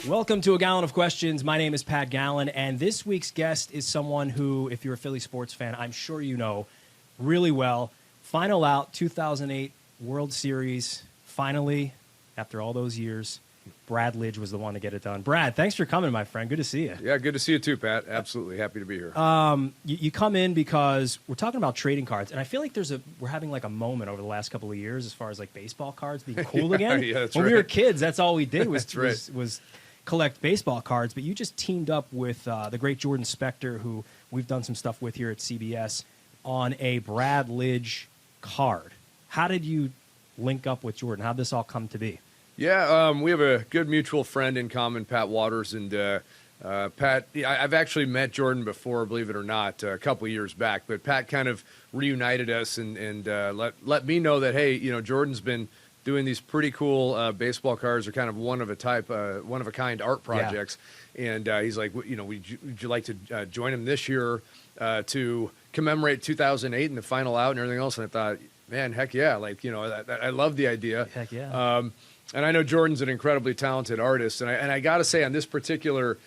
Welcome to A Gallen of Questions. My name is Pat Gallen, and this week's guest is someone who, if you're a Philly sports fan, I'm sure you know really well. Final out, 2008 World Series. Finally, after all those years, Brad Lidge was the one to get it done. Brad, thanks for coming, my friend. Good to see you. Yeah, good to see you too, Pat. Absolutely. Happy to be here. You come in because we're talking about trading cards, and I feel like we're having like a moment over the last couple of years as far as like baseball cards being cool again. Yeah, that's when right. we were kids, that's all we did was Right. was collect baseball cards. But you just teamed up with the great Jordan Spectre, who we've done some stuff with here at CBS, on a Brad Lidge card. How did you link up with Jordan? How did this all come to be? Yeah, we have a good mutual friend in common, Pat Waters, and Pat. I've actually met Jordan before, believe it or not, a couple of years back. But Pat kind of reunited us and let me know that hey, Jordan's been doing these pretty cool baseball cards, or kind of one of a kind art projects. Yeah. And he's like, would you like to join him this year to commemorate 2008 and the final out and everything else? And I thought, man, heck yeah! I love the idea. Heck yeah. And I know Jordan's an incredibly talented artist, and I got to say, on this particular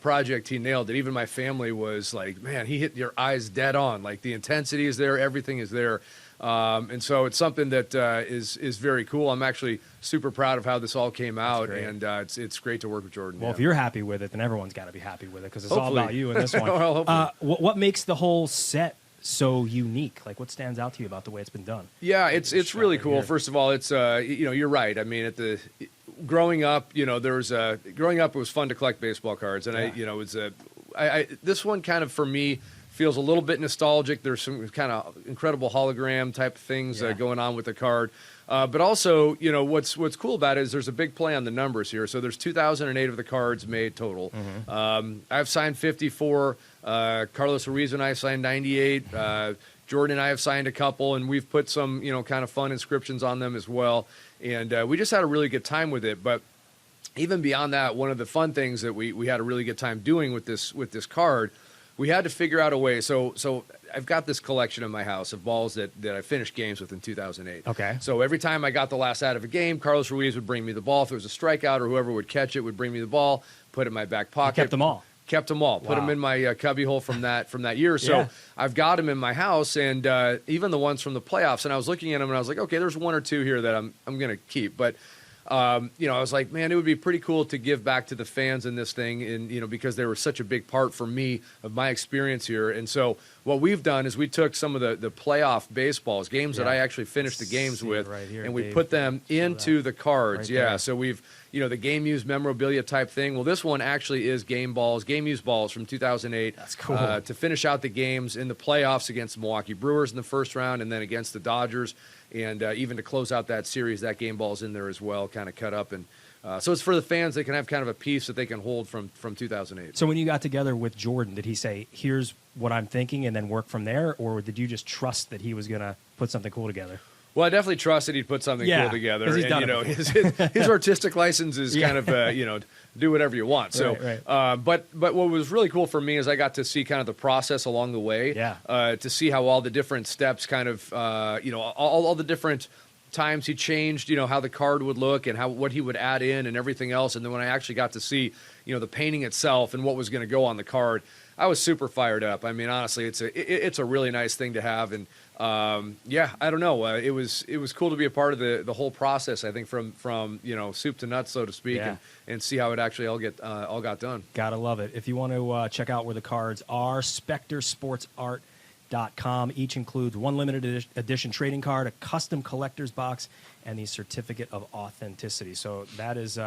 project, he nailed it. Even my family was like, man, he hit your eyes dead on. Like, the intensity is there, everything is there. And so it's something that is very cool. I'm actually super proud of how this all came out, and it's great to work with Jordan. Well, yeah. if you're happy with it, then everyone's got to be happy with it, because it's Hopefully. all about you in this one. Well, hopefully. What makes the whole set so unique? Like, what stands out to you about the way it's been done? Yeah, it's really cool. Here. First of all, it's you're right. I mean, growing up, growing up, it was fun to collect baseball cards, and this one kind of, for me, feels a little bit nostalgic. There's some kind of incredible hologram type things going on with the card. But also, what's cool about it is there's a big play on the numbers here. So there's 2,008 of the cards made total. Mm-hmm. I've signed 54. Carlos Ruiz and I signed 98. Jordan and I have signed a couple, and we've put some, kind of fun inscriptions on them as well. And we just had a really good time with it. But even beyond that, one of the fun things that we had a really good time doing with this card, we had to figure out a way. So I've got this collection in my house of balls that I finished games with in 2008. Okay. So every time I got the last out of a game, Carlos Ruiz would bring me the ball. If it was a strikeout, or whoever would catch it would bring me the ball, put it in my back pocket. You kept them all. Kept them all. Wow. Put them in my cubby hole from that year. So Yeah. I've got them in my house, and even the ones from the playoffs. And I was looking at them, and I was like, okay, there's one or two here that I'm going to keep. But I was like, man, it would be pretty cool to give back to the fans in this thing, and because they were such a big part for me of my experience here. And so what we've done is we took some of the playoff baseballs, games that I actually finished the games with, right here, and we Dave. put them into the cards. Right there. So we've the game used memorabilia type thing. Well, this one actually is game used balls from 2008. That's cool. To finish out the games in the playoffs against the Milwaukee Brewers in the first round, and then against the Dodgers. And even to close out that series, that game ball's in there as well, kind of cut up. And so it's for the fans. They can have kind of a piece that they can hold from 2008. So when you got together with Jordan, did he say, here's what I'm thinking, and then work from there? Or did you just trust that he was going to put something cool together? Well, I definitely trusted he'd put something cool together. 'cause he's And, done it his artistic license is kind of, do whatever you want. So, Right. But what was really cool for me is I got to see kind of the process along the way. Yeah. To see how all the different steps kind of, all the different times he changed, how the card would look and what he would add in and everything else. And then when I actually got to see, the painting itself and what was going to go on the card, I was super fired up. I mean, honestly, it's a really nice thing to have. And I don't know. It was cool to be a part of the whole process. I think from soup to nuts, so to speak, and see how it actually all got done. Gotta love it. If you want to check out where the cards are, SpectreSportsArt.com. Each includes one limited edition trading card, a custom collector's box, and the certificate of authenticity. So that's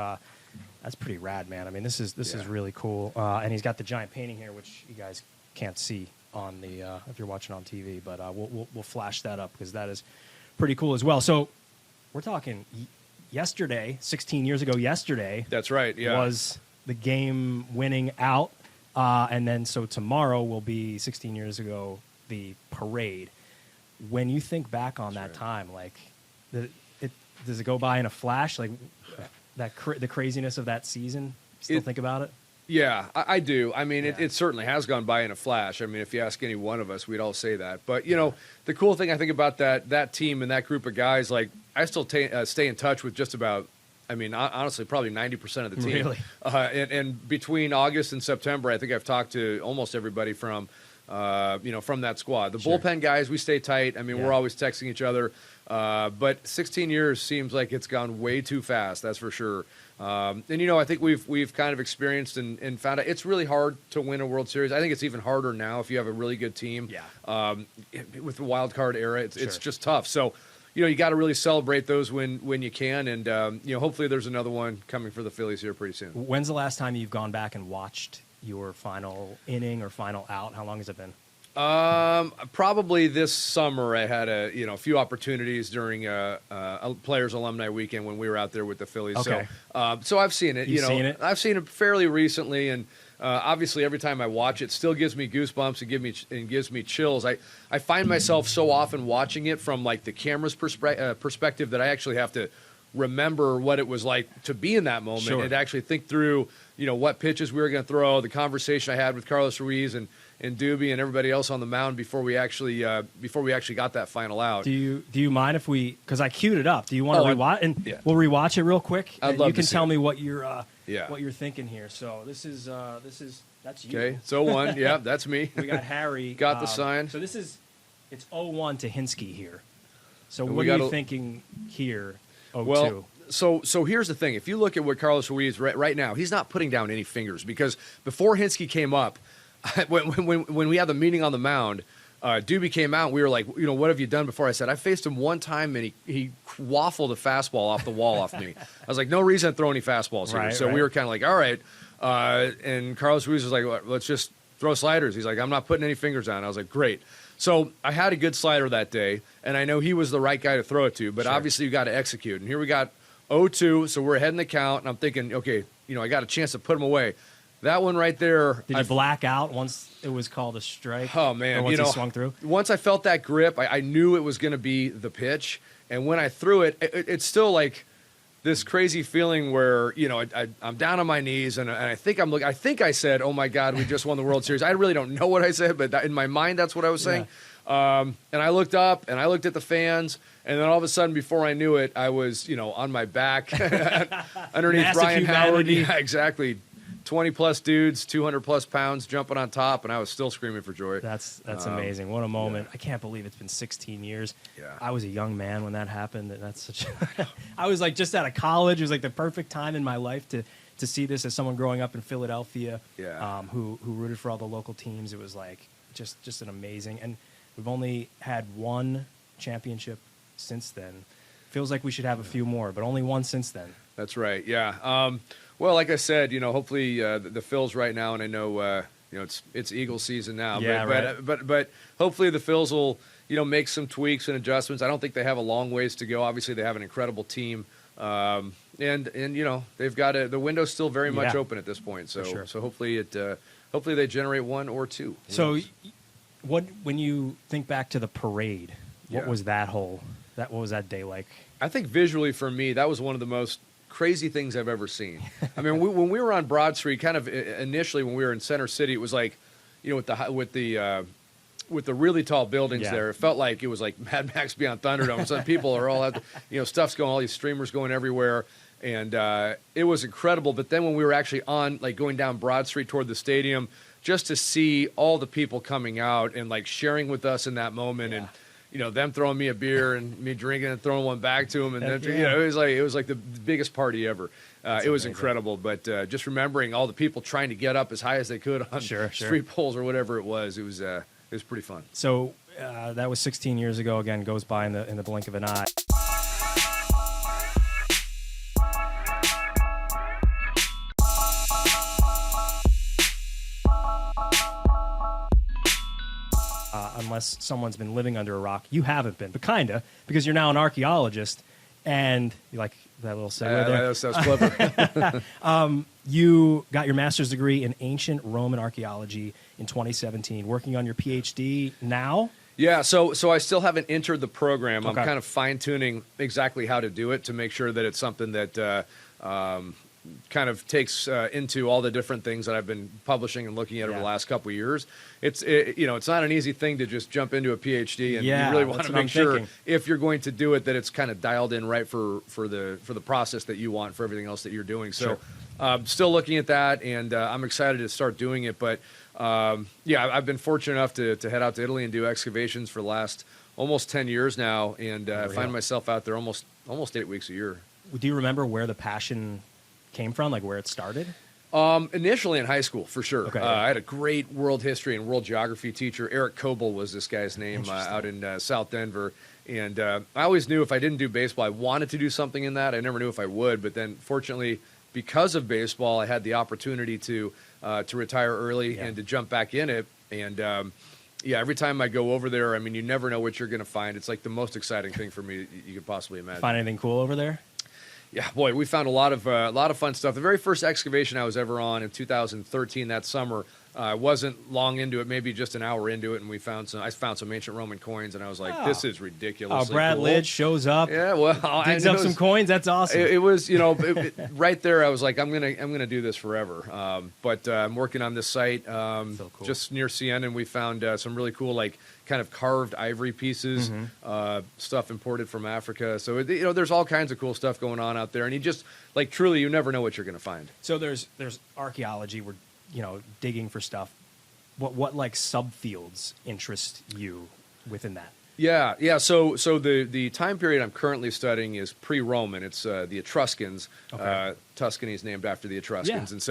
pretty rad, man. I mean, this is really cool. And he's got the giant painting here, which you guys can't see on the if you're watching on TV, but we'll flash that up because that is pretty cool as well. So we're talking yesterday, 16 years ago. Yesterday, that's right. Yeah, was the game-winning out, and then so tomorrow will be 16 years ago the parade. When you think back on that time, like, does it go by in a flash? Like the craziness of that season. Still think about it? Yeah, I do. I mean, it certainly has gone by in a flash. I mean, if you ask any one of us, we'd all say that. But, the cool thing I think about that team and that group of guys, like, I still stay in touch with just about I mean, honestly, probably 90% of the team. Really? And between August and September, I think I've talked to almost everybody from from that squad. The bullpen guys, we stay tight. I mean, we're always texting each other. But 16 years seems like it's gone way too fast. That's for sure. And I think we've kind of experienced and found out it's really hard to win a World Series. I think it's even harder now if you have a really good team. Yeah. With the wild card era, it's just tough. So, you got to really celebrate those when you can, and hopefully there's another one coming for the Phillies here pretty soon. When's the last time you've gone back and watched your final inning or final out? How long has it been? Probably this summer. I had a few opportunities during a Players Alumni Weekend when we were out there with the Phillies. Okay. So I've seen it. You've seen it? I've seen it fairly recently, and obviously every time I watch it, still gives me goosebumps and gives me chills. I find myself so often watching it from like the camera's perspective that I actually have to remember what it was like to be in that moment and actually think through what pitches we were going to throw, the conversation I had with Carlos Ruiz and Doobie and everybody else on the mound before we actually got that final out. Do you mind if because I queued it up? Do you want to rewatch? And we'll rewatch it real quick. I'd love you can to see tell it. me what you're thinking here. So that's you. Okay, so one, yeah, that's me. We got Harry. Got the sign. So it's 0-1 to Hinsky here. So And what are you thinking here? 0-2. Well, so here's the thing. If you look at what Carlos Ruiz right now, he's not putting down any fingers because before Hinsky came up, when we had the meeting on the mound, Doobie came out. And we were like, what have you done before? I said, I faced him one time and he waffled a fastball off the wall off me. I was like, no reason to throw any fastballs here. So we were kind of like, all right. And Carlos Ruiz was like, well, let's just throw sliders. He's like, I'm not putting any fingers on. I was like, great. So I had a good slider that day, and I know he was the right guy to throw it to, but obviously you got to execute. And here we got 0-2, so we're ahead in the count, and I'm thinking, okay, I got a chance to put him away. That one right there. Did you black out once it was called a strike? Oh, man. Or once he swung through? Once I felt that grip, I knew it was going to be the pitch. And when I threw it, it's still like this crazy feeling where, I'm down on my knees, and I think I think I said, oh, my God, we just won the World Series. I really don't know what I said, but in my mind, that's what I was saying. And I looked up, and I looked at the fans, and then all of a sudden, before I knew it, I was, on my back underneath Massive Brian Howard. humanity. Yeah, exactly. 20-plus dudes, 200-plus pounds jumping on top, and I was still screaming for joy. That's amazing. What a moment. I can't believe it's been 16 years. Yeah. I was a young man when that happened, and that's such I was like just out of college. It was like the perfect time in my life to see this as someone growing up in Philadelphia who rooted for all the local teams. It was like just an amazing. And we've only had one championship since then. Feels like we should have a few more, but only one since then. That's right. Yeah. Well, like I said, hopefully the Phils right now, and I know it's Eagle season now. Yeah, but hopefully the Phils will make some tweaks and adjustments. I don't think they have a long ways to go. Obviously, they have an incredible team, and they've got the window's still very much open at this point. So so hopefully hopefully they generate one or two. So, when you think back to the parade, what was what was that day like? I think visually for me, that was one of the most crazy things I've ever seen. I mean, when we were on Broad Street, kind of initially when we were in Center City, it was like, with the really tall buildings there, it felt like it was like Mad Max Beyond Thunderdome. Some people are all out, stuff's going, all these streamers going everywhere, and it was incredible. But then when we were actually on, like, going down Broad Street toward the stadium, just to see all the people coming out and like sharing with us in that moment, and them throwing me a beer and me drinking and throwing one back to them, and then it was like the biggest party ever. It was incredible, but just remembering all the people trying to get up as high as they could on street poles or whatever it was pretty fun. So that was 16 years ago. Again, goes by in the blink of an eye. Unless someone's been living under a rock. You haven't been, but kinda, because you're now an archaeologist, and you like that little segue there. That was clever. You got your master's degree in ancient Roman archaeology in 2017, working on your PhD now? Yeah, so I still haven't entered the program. Okay. I'm kind of fine-tuning exactly how to do it to make sure that it's something that kind of takes into all the different things that I've been publishing and looking at over the last couple of years. It's not an easy thing to just jump into a PhD, and you really want to make sure if you're going to do it that it's kind of dialed in right for the process that you want for everything else that you're doing. So still looking at that, and I'm excited to start doing it. But I've been fortunate enough to head out to Italy and do excavations for the last almost 10 years now, and I find myself out there almost 8 weeks a year. Do you remember where the passion came from, like where it started? Initially in high school, for sure. Okay. I had a great world history and world geography teacher. Eric Coble was this guy's name, out in South Denver. And I always knew if I didn't do baseball, I wanted to do something in that. I never knew if I would. But then, fortunately, because of baseball, I had the opportunity to retire early and to jump back in it. And every time I go over there, I mean, you never know what you're going to find. It's like the most exciting thing for me you could possibly imagine. Find anything cool over there? Yeah, boy, we found a lot of fun stuff. The very first excavation I was ever on in 2013, that summer, I wasn't long into it, maybe just an hour into it, and I found some ancient Roman coins, and I was like, this is ridiculous. Oh, Brad Lidge shows up. Yeah, well, digs up some coins. That's awesome. It was, right there. I was like, I'm gonna do this forever. But I'm working on this site So cool. just near Siena, and we found some really cool, like, kind of carved ivory pieces, stuff imported from Africa. So there's all kinds of cool stuff going on out there, and you just like truly, you never know what you're gonna find. So there's archaeology. We're digging for stuff. What like subfields interest you within that? Yeah. So the time period I'm currently studying is pre-Roman. It's the Etruscans. Okay. Tuscany is named after the Etruscans, Yeah. and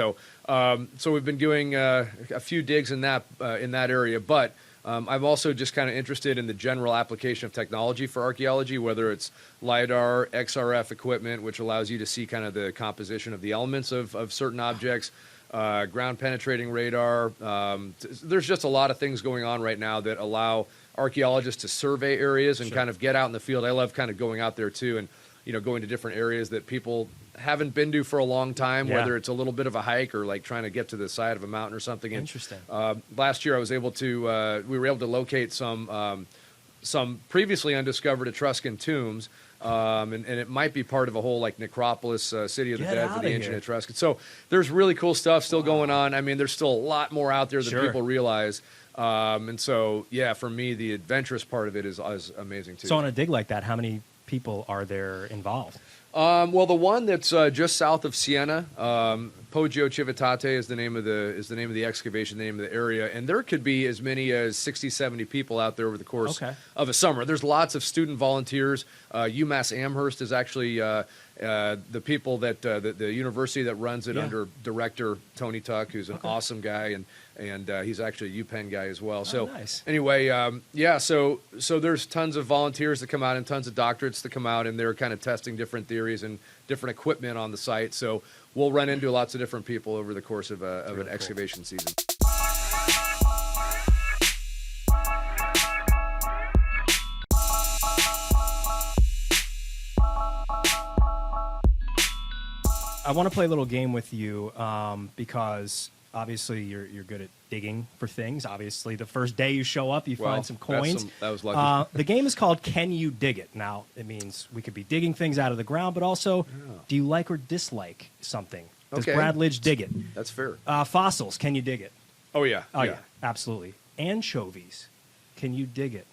so we've been doing a few digs in that area. But I'm also just kind of interested in the general application of technology for archaeology, whether it's LiDAR, XRF equipment, which allows you to see kind of the composition of the elements of certain objects. Ground penetrating radar. There's just a lot of things going on right now that allow archaeologists to survey areas and kind of get out in the field. I love kind of going out there too, and going to different areas that people haven't been to for a long time, whether it's a little bit of a hike or like trying to get to the side of a mountain or something. And, Interesting. Last year, we were able to locate some previously undiscovered Etruscan tombs. And it might be part of a whole like necropolis, city of the dead for the ancient Etruscans. So there's really cool stuff still going on. I mean, there's still a lot more out there than people realize. And so, for me, the adventurous part of it is amazing too. So on a dig like that, how many people are there involved? Well, the one that's just south of Siena, Poggio Civitate is the name of the excavation, the name of the area, and there could be as many as 60, 70 people out there over the course of a summer. There's lots of student volunteers. UMass Amherst is actually the people that the university that runs it under director Tony Tuck, who's an awesome guy, and he's actually a UPenn guy as well. So nice. Anyway, so there's tons of volunteers that come out and tons of doctorates that come out, and they're kind of testing different theories and different equipment on the site. So we'll run into lots of different people over the course of an excavation season. I want to play a little game with you because obviously you're good at digging for things. Obviously, the first day you show up, you find some coins. That was lucky. The game is called Can You Dig It? Now, it means we could be digging things out of the ground, but also, do you like or dislike something? Does Brad Lidge dig it? That's fair. Fossils, can you dig it? Oh, yeah. Oh, yeah, absolutely. Anchovies, can you dig it?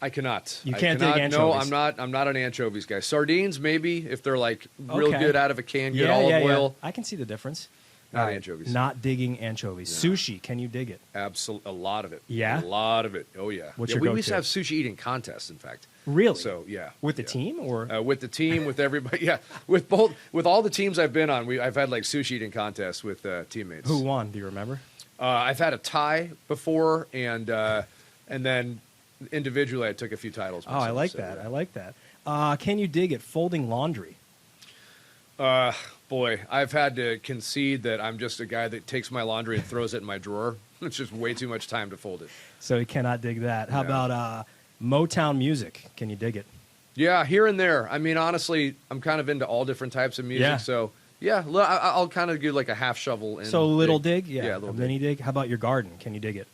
I cannot. You can't dig anchovies. No, I'm not an anchovies guy. Sardines, maybe, if they're like real good out of a can, good olive oil. I can see the difference. Not anchovies. Not digging anchovies. No. Sushi, can you dig it? Absolutely, a lot of it. Yeah? A lot of it. Oh, yeah. What's yeah, your we go-to? used to have sushi eating contests, in fact. Really? So, yeah. With the team, or? With the team, with everybody. Yeah, with all the teams I've been on, I've had like sushi eating contests with teammates. Who won? Do you remember? I've had a tie before, and then individually I took a few titles. Oh, I like that. I like that. Can you dig it? Folding laundry. Boy, I've had to concede that I'm just a guy that takes my laundry and throws it in my drawer. It's just way too much time to fold it. So you cannot dig that. How about Motown music? Can you dig it? Yeah, here and there. I mean, honestly, I'm kind of into all different types of music. Yeah. So, yeah, I'll kind of do like a half shovel. And so little dig? Yeah, a mini dig. How about your garden? Can you dig it?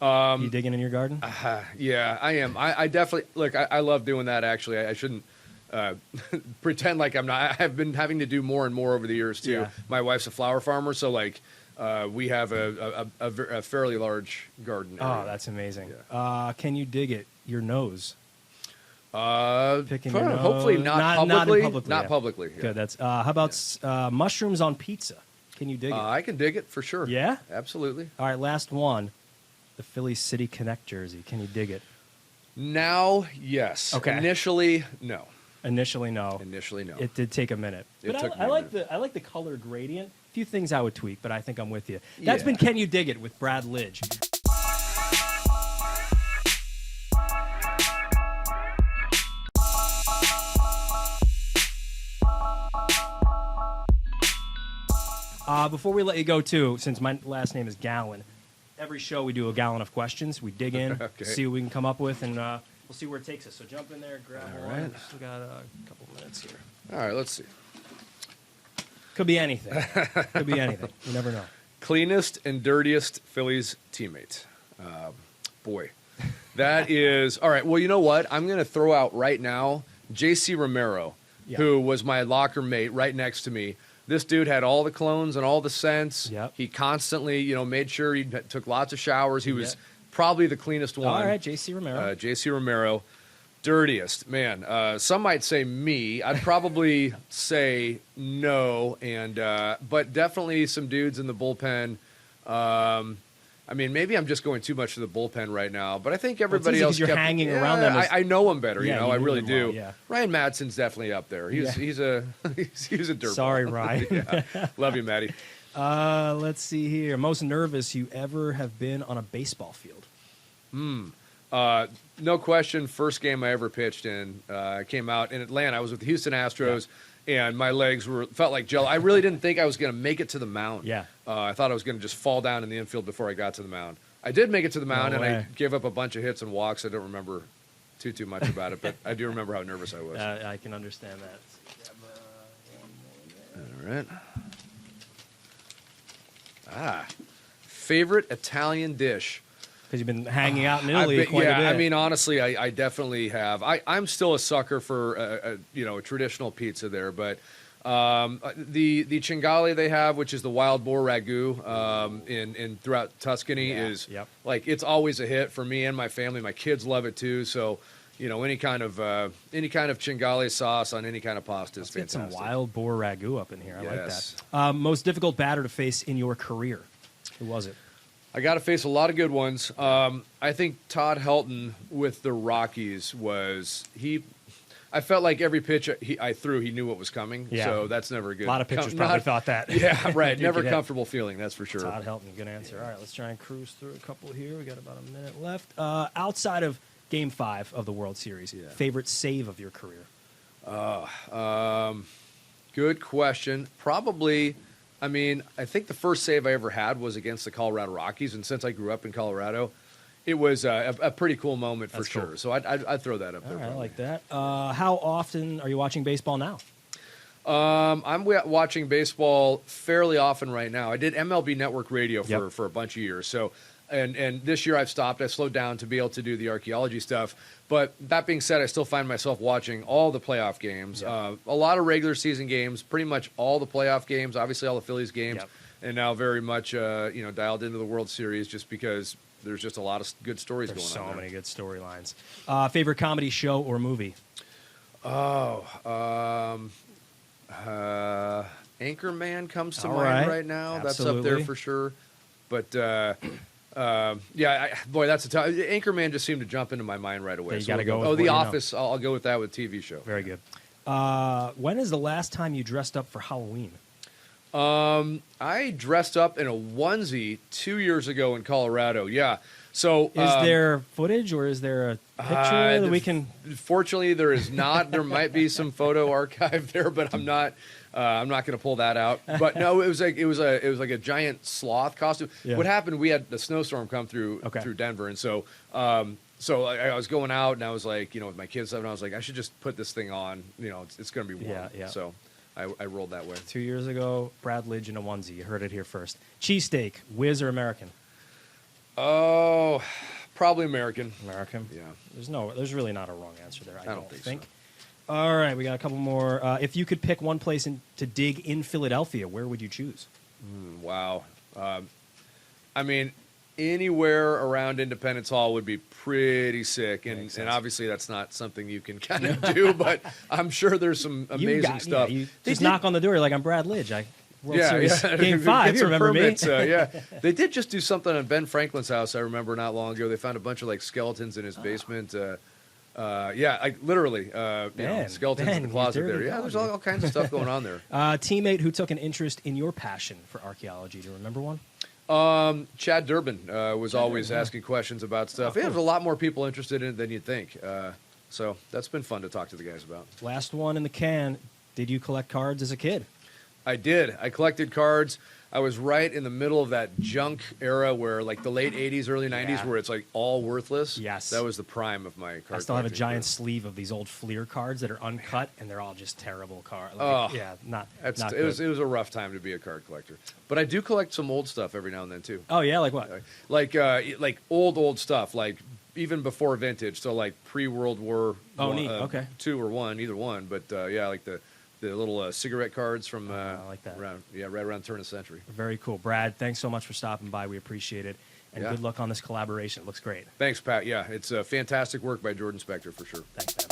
You digging in your garden? Yeah, I am. I definitely, look, I love doing that, actually. I shouldn't pretend like I'm not. I've been having to do more and more over the years too. Yeah. My wife's a flower farmer, so like we have a fairly large garden area. Oh, that's amazing. Can you dig it? Your nose. Picking Hopefully your hopefully nose. not publicly. Not publicly. Not Yeah. publicly. Yeah. Good. That's how about mushrooms on pizza? Can you dig it? I can dig it for sure. Yeah? Absolutely. All right, last one. The Phillies City Connect jersey. Can you dig it? Now, yes. Okay. Initially, no. Initially, no. Initially, no. It did take a minute. It But took me I a like minute. the color gradient. A few things I would tweak, but I think I'm with you. That's Yeah. been Can You Dig It with Brad Lidge. Before we let you go, too, since my last name is Gallen, every show we do a gallon of questions. We dig in, Okay. see what we can come up with, and we'll see where it takes us. So jump in there, grab All one. right. Still got a couple minutes here. All right, let's see. Could be anything. Could be anything. You never know. Cleanest and dirtiest Phillies teammate. Boy, that is all right. Well, you know what? I'm going to throw out right now J.C. Romero, Yeah. who was my locker mate right next to me. This dude had all the clones and all the scents. Yep. He constantly, made sure he took lots of showers. He was Yep. probably the cleanest one. All right, J.C. Romero. J.C. Romero. Dirtiest, man. Some might say me. I'd probably say no, but definitely some dudes in the bullpen. Maybe I'm just going too much to the bullpen right now, but I think everybody easy 'cause else you're hanging around them as- I know him better, Yeah, I you knew really them do. well, yeah. Ryan Madsen's definitely up there. He's a he's a dirt. Sorry, ball. Ryan. Yeah. Love you, Matty. Let's see here. Most nervous you ever have been on a baseball field? No question. First game I ever pitched in, I came out in Atlanta. I was with the Houston Astros, and my legs felt like jello. I really didn't think I was going to make it to the mound. Yeah. I thought I was going to just fall down in the infield before I got to the mound. I did make it to the mound, No and I way. gave up a bunch of hits and walks. I don't remember too much about it, but I do remember how nervous I was. I can understand that. All right. Favorite Italian dish. Because you've been hanging out in Italy quite a bit. Honestly, I definitely have. I'm still a sucker for a traditional pizza there, but the cingale they have, which is the wild boar ragu in throughout Tuscany, is like it's always a hit for me and my family. My kids love it too. So any kind of cingale sauce on any kind of pasta is Let's get fantastic. some wild boar ragu up in here. I Yes. like that. Most difficult batter to face in your career? Who was it? I got to face a lot of good ones. I think Todd Helton with the Rockies I felt like every pitch I threw, he knew what was coming. Yeah. So that's never good. A lot of pitchers probably thought that. Yeah, right. Dude, Never could hit. comfortable feeling, that's for sure. Todd Helton, good answer. All right, let's try and cruise through a couple here. We got about a minute left. Outside of Game 5 of the World Series, favorite save of your career? Good question. Probably, I think the first save I ever had was against the Colorado Rockies, and since I grew up in Colorado, it was a pretty cool moment for That's sure. cool. So I'd throw that up All there. right, I probably. like that. How often are you watching baseball now? I'm watching baseball fairly often right now. I did MLB Network Radio for a bunch of years. So, and this year I've stopped. I slowed down to be able to do the archaeology stuff. But that being said, I still find myself watching all the playoff games, a lot of regular season games, pretty much all the playoff games, obviously all the Phillies games, and now very much dialed into the World Series just because there's just a lot of good stories There's going on. so many good storylines. Favorite comedy show or movie? Anchorman comes to All mind right. right now. That's up there Absolutely. for sure. But that's a tough. Anchorman just seemed to jump into my mind right away. Yeah, you So gotta go with Oh, what The you know. Office. I'll go with that with TV show. Very good. When is the last time you dressed up for Halloween? I dressed up in a onesie 2 years ago in Colorado. Yeah. So Is there footage or is there a picture that we can? Fortunately, there is not. There might be some photo archive there, but I'm not. I'm not going to pull that out. But no, it was like a giant sloth costume. Yeah. What happened? We had the snowstorm come through Denver, and so I was going out, and I was like, with my kids, and I was like, I should just put this thing on. It's going to be warm. Yeah. So I rolled that way. 2 years ago, Brad Lidge in a onesie. You heard it here first. Cheesesteak, whiz or American? Oh, probably American. American. Yeah. There's really not a wrong answer there. I don't think think. All right, we got a couple more. If you could pick one place to dig in Philadelphia, where would you choose? Wow. I mean, anywhere around Independence Hall would be pretty sick, and obviously that's not something you can kind of do, but I'm sure there's some amazing stuff. Yeah, you just knock on the door. You're like, I'm Brad Lidge. World Yeah, Series yeah. Game 5. Get You some remember permits, me? yeah, they did just do something on Ben Franklin's house. I remember not long ago. They found a bunch of like skeletons in his basement. Literally, skeletons in the closet there. Yeah, there's all kinds of stuff going on there. Teammate who took an interest in your passion for archaeology. Do you remember one? Chad Durbin was always asking questions about stuff. Yeah, there's a lot more people interested in it than you'd think. So that's been fun to talk to the guys about. Last one in the can. Did you collect cards as a kid? I did. I collected cards. I was right in the middle of that junk era where, like, the late 80s, early 90s, where it's, like, all worthless. Yes. That was the prime of my card I still have a collecting giant career. sleeve of these old Fleer cards that are uncut, and they're all just terrible cards. Not It good. was a rough time to be a card collector. But I do collect some old stuff every now and then, too. Oh, yeah? Like what? Like old stuff, like even before vintage, so like pre-World War neat. Okay. 2 or 1, either one. But, like the little cigarette cards from I like that. right around the turn of the century. Very cool. Brad, thanks so much for stopping by. We appreciate it. And Yeah. good luck on this collaboration. It looks great. Thanks, Pat. Yeah, it's fantastic work by Jordan Spectre for sure. Thanks, man.